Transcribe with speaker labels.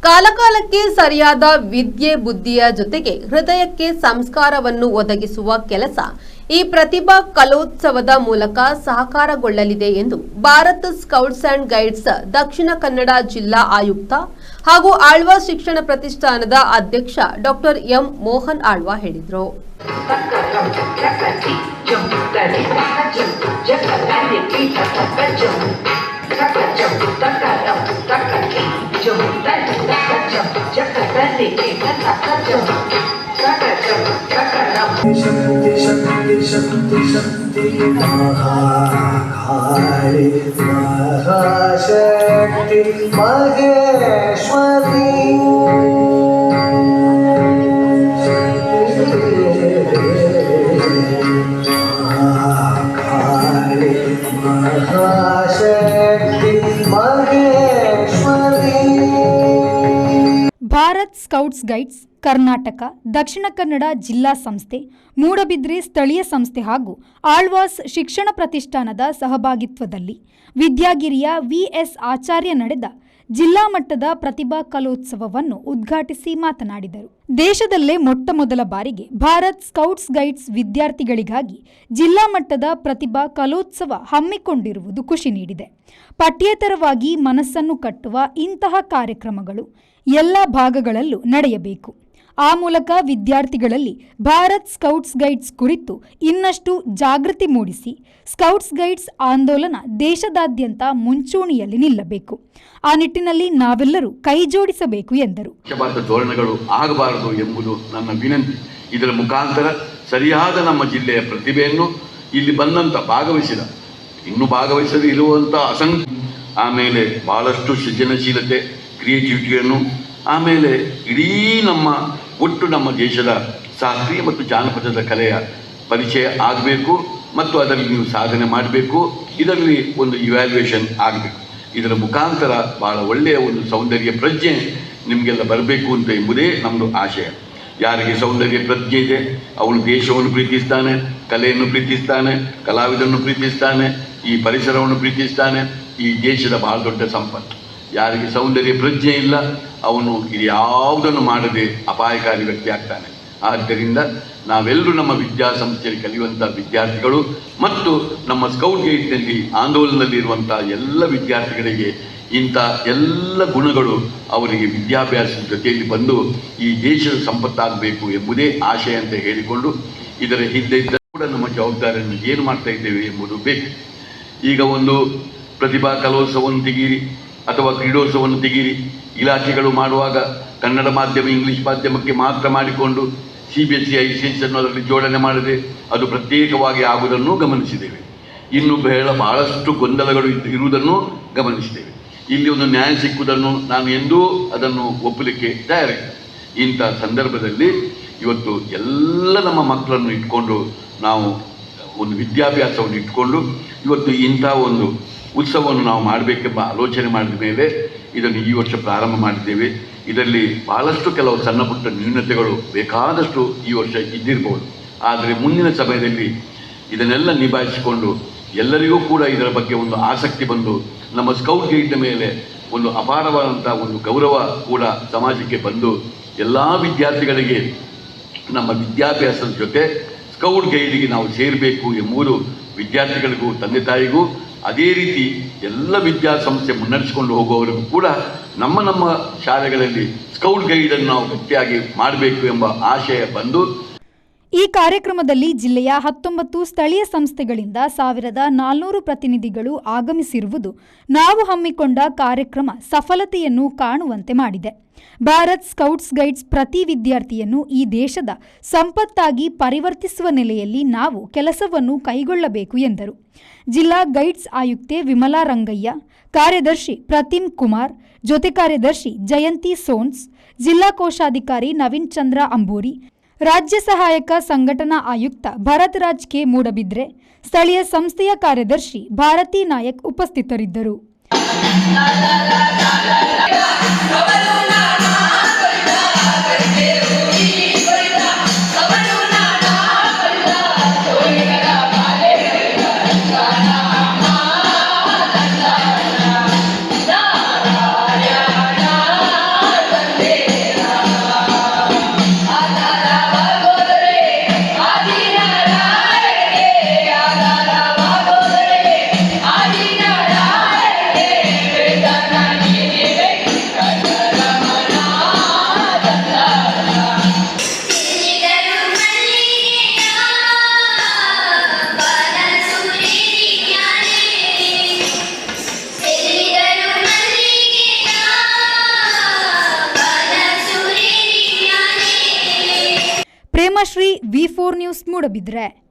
Speaker 1: ಕಾಲಕಾಲಕ್ಕೆ ಸರಿಯಾದ ವಿದ್ಯೆ ಬುದ್ಧಿಯ ಜೊತೆಗೆ ಹೃದಯಕ್ಕೆ ಸಂಸ್ಕಾರವನ್ನು ಒದಗಿಸುವ ಕೆಲಸ ಈ ಪ್ರತಿಭಾ ಕಲೋತ್ಸವದ ಮೂಲಕ ಸಹಕಾರಗೊಳ್ಳಲಿದೆ ಎಂದು Bharat scouts and guides Dakshina Kannada ಜಿಲ್ಲಾ ಆಯುಕ್ತ ಹಾಗೂ ಆಳ್ವಾ ಶಿಕ್ಷಣ ಪ್ರತಿಷ್ಠಾನದ ಅಧ್ಯಕ್ಷ ಡಾಕ್ಟರ್ ಎಂ ಮೋಹನ್ ಆಳ್ವಾ ಹೇಳಿದರು.
Speaker 2: महाशक्ति महेश्वरी
Speaker 3: ಭಾರತ್ ಸ್ಕೌಟ್ಸ್ ಗೈಡ್ಸ್ ಕರ್ನಾಟಕ ದಕ್ಷಿಣ ಕನ್ನಡ ಜಿಲ್ಲಾ ಸಂಸ್ಥೆ, ಮೂಡಬಿದ್ರೆ ಸ್ಥಳೀಯ ಸಂಸ್ಥೆ ಹಾಗೂ ಆಳ್ವಾಸ್ ಶಿಕ್ಷಣ ಪ್ರತಿಷ್ಠಾನದ ಸಹಭಾಗಿತ್ವದಲ್ಲಿ ವಿದ್ಯಾಗಿರಿಯ ವಿಎಸ್ ಆಚಾರ್ಯ ನಡೆದ ಜಿಲ್ಲಾ ಮಟ್ಟದ ಪ್ರತಿಭಾ ಕಲೋತ್ಸವವನ್ನು ಉದ್ಘಾಟಿಸಿ ಮಾತನಾಡಿದರು. ದೇಶದಲ್ಲೇ ಮೊಟ್ಟಮೊದಲ ಬಾರಿಗೆ ಭಾರತ್ ಸ್ಕೌಟ್ಸ್ ಗೈಡ್ಸ್ ವಿದ್ಯಾರ್ಥಿಗಳಿಗಾಗಿ ಜಿಲ್ಲಾ ಮಟ್ಟದ ಪ್ರತಿಭಾ ಕಲೋತ್ಸವ ಹಮ್ಮಿಕೊಂಡಿರುವುದು ಖುಷಿ ನೀಡಿದೆ. ಪಠ್ಯೇತರವಾಗಿ ಮನಸ್ಸನ್ನು ಕಟ್ಟುವ ಇಂತಹ ಕಾರ್ಯಕ್ರಮಗಳು ಎಲ್ಲ ಭಾಗಗಳಲ್ಲೂ ನಡೆಯಬೇಕು. ಆ ಮೂಲಕ ವಿದ್ಯಾರ್ಥಿಗಳಲ್ಲಿ ಭಾರತ್ ಸ್ಕೌಟ್ಸ್ ಗೈಡ್ಸ್ ಕುರಿತು ಇನ್ನಷ್ಟು ಜಾಗೃತಿ ಮೂಡಿಸಿ ಸ್ಕೌಟ್ಸ್ ಗೈಡ್ಸ್ ಆಂದೋಲನ ದೇಶದಾದ್ಯಂತ ಮುಂಚೂಣಿಯಲ್ಲಿ ನಿಲ್ಲಬೇಕು. ಆ ನಿಟ್ಟಿನಲ್ಲಿ ನಾವೆಲ್ಲರೂ ಕೈ ಜೋಡಿಸಬೇಕು ಎಂದರು.
Speaker 4: ಧೋರಣೆಗಳು ಆಗಬಾರದು ಎಂಬುದು ನನ್ನ ವಿನಂತಿ. ಇದರ ಮುಖಾಂತರ ಸರಿಯಾದ ನಮ್ಮ ಜಿಲ್ಲೆಯ ಪ್ರತಿಭೆಯನ್ನು ಇಲ್ಲಿ ಬಂದಂತ ಇನ್ನೂ ಭಾಗವಹಿಸದೇ ಇರುವಂಥ ಆಮೇಲೆ ಬಹಳಷ್ಟು ಸೃಜನಶೀಲತೆ, ಕ್ರಿಯೇಟಿವಿಟಿಯನ್ನು, ಆಮೇಲೆ ಇಡೀ ನಮ್ಮ ದೇಶದ ಶಾಸ್ತ್ರೀಯ ಮತ್ತು ಜಾನಪದದ ಕಲೆಯ ಪರಿಚಯ ಆಗಬೇಕು ಮತ್ತು ಅದರಲ್ಲಿ ನೀವು ಸಾಧನೆ ಮಾಡಬೇಕು. ಇದರಲ್ಲಿ ಒಂದು ಇವ್ಯಾಲ್ಯೂಯೇಷನ್ ಆಗಬೇಕು. ಇದರ ಮುಖಾಂತರ ಬಹಳ ಒಳ್ಳೆಯ ಒಂದು ಸೌಂದರ್ಯ ಪ್ರಜ್ಞೆ ನಿಮಗೆಲ್ಲ ಬರಬೇಕು ಅಂತ ಎಂಬುದೇ ನಮ್ಮದು ಆಶಯ. ಯಾರಿಗೆ ಸೌಂದರ್ಯ ಪ್ರಜ್ಞೆ ಇದೆ ಅವನು ದೇಶವನ್ನು ಪ್ರೀತಿಸ್ತಾನೆ, ಕಲೆಯನ್ನು ಪ್ರೀತಿಸ್ತಾನೆ, ಕಲಾವಿದನ್ನು ಪ್ರೀತಿಸ್ತಾನೆ, ಈ ಪರಿಸರವನ್ನು ಪ್ರೀತಿಸ್ತಾನೆ. ಈ ದೇಶದ ಬಹಳ ದೊಡ್ಡ ಸಂಪತ್ತು. ಯಾರಿಗೆ ಸೌಂದರ್ಯ ಪ್ರಜ್ಞೆ ಇಲ್ಲ ಅವನು ಇದು ಯಾವುದನ್ನು ಮಾಡದೆ ಅಪಾಯಕಾರಿ ವ್ಯಕ್ತಿ ಆಗ್ತಾನೆ. ಆದ್ದರಿಂದ ನಾವೆಲ್ಲರೂ ನಮ್ಮ ವಿದ್ಯಾಸಂಸ್ಥೆಯಲ್ಲಿ ಕಲಿಯುವಂಥ ವಿದ್ಯಾರ್ಥಿಗಳು ಮತ್ತು ನಮ್ಮ ಸ್ಕೌಟ್ ಗೈಡ್ನಲ್ಲಿ ಆಂದೋಲನದಲ್ಲಿರುವಂಥ ಎಲ್ಲ ವಿದ್ಯಾರ್ಥಿಗಳಿಗೆ ಇಂಥ ಎಲ್ಲ ಗುಣಗಳು ಅವರಿಗೆ ವಿದ್ಯಾಭ್ಯಾಸದ ಜೊತೆಯಲ್ಲಿ ಬಂದು ಈ ದೇಶದ ಸಂಪತ್ತಾಗಬೇಕು ಎಂಬುದೇ ಆಶಯ ಅಂತ ಹೇಳಿಕೊಂಡು, ಇದರ ಹಿಂದೆ ಕೂಡ ನಮ್ಮ ಜವಾಬ್ದಾರಿಯನ್ನು ಏನು ಮಾಡ್ತಾ ಇದ್ದೇವೆ ಎಂಬುದು ಬೇಕು. ಈಗ ಒಂದು ಪ್ರತಿಭಾ ಕಲೋತ್ಸವವನ್ನು ತೆಗೀರಿ ಅಥವಾ ಕ್ರೀಡೋತ್ಸವವನ್ನು ತೆಗೀರಿ, ಇಲಾಖೆಗಳು ಮಾಡುವಾಗ ಕನ್ನಡ ಮಾಧ್ಯಮ ಇಂಗ್ಲೀಷ್ ಮಾಧ್ಯಮಕ್ಕೆ ಮಾತ್ರ ಮಾಡಿಕೊಂಡು CBSE ICSE ಅನ್ನೋದರಲ್ಲಿ ಜೋಡಣೆ ಮಾಡದೆ ಅದು ಪ್ರತ್ಯೇಕವಾಗಿ ಆಗುವುದನ್ನು ಗಮನಿಸಿದ್ದೇವೆ. ಇನ್ನು ಬಹಳಷ್ಟು ಗೊಂದಲಗಳು ಇರುವುದನ್ನು ಗಮನಿಸಿದ್ದೇವೆ. ಇಲ್ಲಿ ಒಂದು ನ್ಯಾಯ ಸಿಕ್ಕುವುದನ್ನು ನಾನು ಎಂದೂ ಅದನ್ನು ಒಪ್ಪಲಿಕ್ಕೆ ತಯಾರಿಲ್ಲ. ಇಂಥ ಸಂದರ್ಭದಲ್ಲಿ ಇವತ್ತು ಎಲ್ಲ ನಮ್ಮ ಮಕ್ಕಳನ್ನು ಇಟ್ಕೊಂಡು ನಾವು ಒಂದು ವಿದ್ಯಾಭ್ಯಾಸವನ್ನು ಇಟ್ಕೊಂಡು ಇವತ್ತು ಇಂಥ ಒಂದು ಉತ್ಸವವನ್ನು ನಾವು ಮಾಡಬೇಕೆಂಬ ಆಲೋಚನೆ ಮಾಡಿದ ಮೇಲೆ ಇದನ್ನು ಈ ವರ್ಷ ಪ್ರಾರಂಭ ಮಾಡಿದ್ದೇವೆ. ಇದರಲ್ಲಿ ಬಹಳಷ್ಟು ಕೆಲವು ಸಣ್ಣ ಪುಟ್ಟ ನ್ಯೂನತೆಗಳು ಬೇಕಾದಷ್ಟು ಈ ವರ್ಷ ಇದ್ದಿರಬಹುದು. ಆದರೆ ಮುಂದಿನ ಸಮಯದಲ್ಲಿ ಇದನ್ನೆಲ್ಲ ನಿಭಾಯಿಸಿಕೊಂಡು ಎಲ್ಲರಿಗೂ ಕೂಡ ಇದರ ಬಗ್ಗೆ ಒಂದು ಆಸಕ್ತಿ ಬಂದು ನಮ್ಮ ಸ್ಕೌಟ್ ಗೈಡ್ನ ಮೇಲೆ ಒಂದು ಅಪಾರವಾದಂಥ ಒಂದು ಗೌರವ ಕೂಡ ಸಮಾಜಕ್ಕೆ ಬಂದು ಎಲ್ಲ ವಿದ್ಯಾರ್ಥಿಗಳಿಗೆ ನಮ್ಮ ವಿದ್ಯಾಭ್ಯಾಸದ ಜೊತೆ ಸ್ಕೌಟ್ ಗೈಡಿಗೆ ನಾವು ಸೇರಬೇಕು ಎಂಬುದು ವಿದ್ಯಾರ್ಥಿಗಳಿಗೂ ತಂದೆ ತಾಯಿಗೂ, ಅದೇ ರೀತಿ ಎಲ್ಲ ವಿದ್ಯಾಸಂಸ್ಥೆ ಮುನ್ನಡೆಸಿಕೊಂಡು ಹೋಗುವವರಿಗೂ ಕೂಡ ನಮ್ಮ ಶಾಲೆಗಳಲ್ಲಿ ಸ್ಕೌಟ್ ಗೈಡನ್ನು ನಾವು ಗಟ್ಟಿಯಾಗಿ ಮಾಡಬೇಕು ಎಂಬ ಆಶಯ ಬಂದು
Speaker 3: ಈ ಕಾರ್ಯಕ್ರಮದಲ್ಲಿ ಜಿಲ್ಲೆಯ 19 ಸ್ಥಳೀಯ ಸಂಸ್ಥೆಗಳಿಂದ 1400 ಪ್ರತಿನಿಧಿಗಳು ಆಗಮಿಸಿರುವುದು ನಾವು ಹಮ್ಮಿಕೊಂಡ ಕಾರ್ಯಕ್ರಮ ಸಫಲತೆಯನ್ನು ಕಾಣುವಂತೆ ಮಾಡಿದೆ. ಭಾರತ್ ಸ್ಕೌಟ್ಸ್ ಗೈಡ್ಸ್ ಪ್ರತಿ ವಿದ್ಯಾರ್ಥಿಯನ್ನು ಈ ದೇಶದ ಸಂಪತ್ತಾಗಿ ಪರಿವರ್ತಿಸುವ ನೆಲೆಯಲ್ಲಿ ನಾವು ಕೆಲಸವನ್ನು ಕೈಗೊಳ್ಳಬೇಕು ಎಂದರು. ಜಿಲ್ಲಾ ಗೈಡ್ಸ್ ಆಯುಕ್ತೆ ವಿಮಲಾ ರಂಗಯ್ಯ, ಕಾರ್ಯದರ್ಶಿ ಪ್ರತಿಮ್ ಕುಮಾರ್, ಜೊತೆ ಕಾರ್ಯದರ್ಶಿ ಜಯಂತಿ ಸೋನ್ಸ್, ಜಿಲ್ಲಾ ಕೋಶಾಧಿಕಾರಿ ನವೀನ್ ಚಂದ್ರ ಅಂಬೂರಿ, ರಾಜ್ಯ ಸಹಾಯಕ ಸಂಘಟನಾ ಆಯುಕ್ತ ಭರತ್ ರಾಜ್ ಕೆ ಮೂಡಬಿದ್ರೆ, ಸ್ಥಳೀಯ ಸಂಸ್ಥೆಯ ಕಾರ್ಯದರ್ಶಿ ಭಾರತಿ ನಾಯಕ್ ಉಪಸ್ಥಿತರಿದ್ದರು. ಹಿಮಶ್ರೀ V4 ನ್ಯೂಸ್ ಮೂಡಬಿದ್ರೆ.